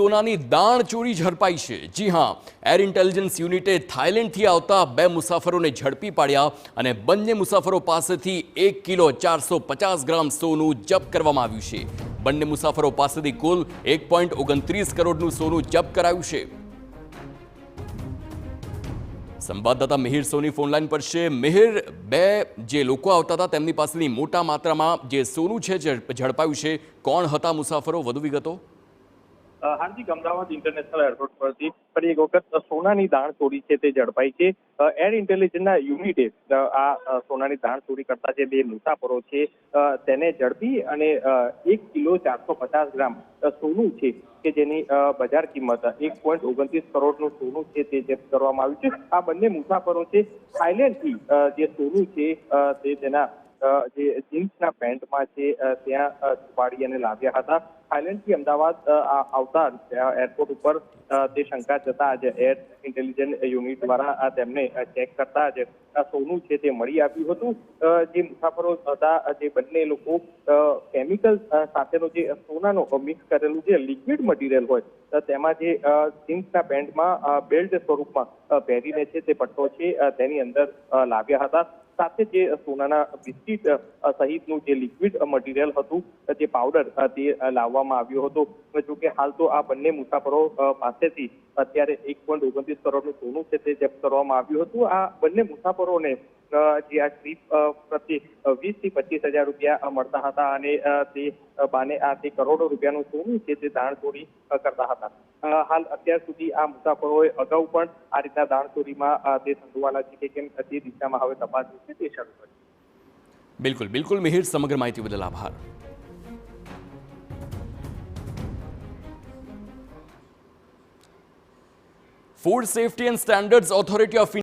સોનાની દાણચોરી ઝડપાઈ છે। જી હા, એર ઇન્ટેલિજન્સ યુનિટે થાઇલેન્ડથી આવતા 2 મુસાફરોને ઝડપી પાડ્યા અને બંને મુસાફરો પાસેથી 1 કિલો 450 ગ્રામ સોનું જપ્ત કરવામાં આવ્યું છે। બંને મુસાફરો પાસેથી કુલ 1.29 કરોડનું સોનું જપ્ત કરાયું છે। સંવાદદાતા મિહિર સોની ફોનલાઈન પર છે। મિહિર, 2 જે લોકો આવતા હતા તેમની પાસેથી મોટા માત્રામાં જે સોનું છે ઝડપાયું છે, કોણ હતા મુસાફરો? વધુ વિગતો? હાર્દિક, અમદાવાદ ઇન્ટરનેશનલ એરપોર્ટ પરથી ફરી એક વખત સોનાની દાણચોરી છે તે ઝડપાઈ છે। એર ઇન્ટેલિજન્સના યુનિટે આ સોનાની દાણચોરી કરતા જે 2 મુસાફરો છે તેને ઝડપી અને 1 કિલો 450 ગ્રામ સોનું છે કે જેની બજાર કિંમત 1.29 કરોડનું સોનું છે તે જપ્ત કરવામાં આવ્યું છે। આ બંને મુસાફરો છે થાઇલેન્ડથી જે સોનું છે તે તેના જે જીન્સના પેન્ટમાં છે ત્યાં છુપાડી અને લાવ્યા હતા। થાઇલેન્ડથી અમદાવાદ આવતા એરપોર્ટ ઉપર તે શંકા જતા આજે એર ઇન્ટેલિજન્સ યુનિટ દ્વારા તેમને ચેક કરતા જ સોનું છે તે મળી આવ્યું હતું। જે મુસાફરો હતા જે બંને લોકો કેમિકલ સાથેનો જે સોનાનો મિક્સ કરેલું જે લિક્વિડ મટીરિયલ હોય તેમાં જે જીન્સના પેન્ટમાં બેલ્ટ સ્વરૂપમાં પહેરીને છે તે પટ્ટો છે તેની અંદર લાવ્યા હતા। સાથે જે સોનાના બિસ્કીટ સહિતનું જે લિક્વિડ મટીરિયલ હતું જે પાવડર તે લાવવામાં આવ્યો હતો। જોકે હાલ તો આ બંને મુસાફરો પાસેથી અત્યારે 1.29 કરોડનું સોનું છે તે જપ્ત કરવામાં આવ્યું હતું। આ બંને મુસાફરોને જે આ ટ્રીપ પ્રત્યે 20 થી 25 હજાર રૂપિયા મળતા હતા અને તે બાને આ તે કરોડો રૂપિયાનું સોનું છે તે દાણચોરી કરતા હતા। હાલ અત્યાર સુધી આ મુસાફરોએ અગાઉ પણ આ રીતના દાણચોરીમાં તે સંડોવાયેલા છે કે કેમ તે દિશામાં હવે તપાસ છે તે શરૂ કરી। બિલકુલ મિહિર, સમગ્ર માહિતી બદલ આભાર। Food Safety and Standards Authority of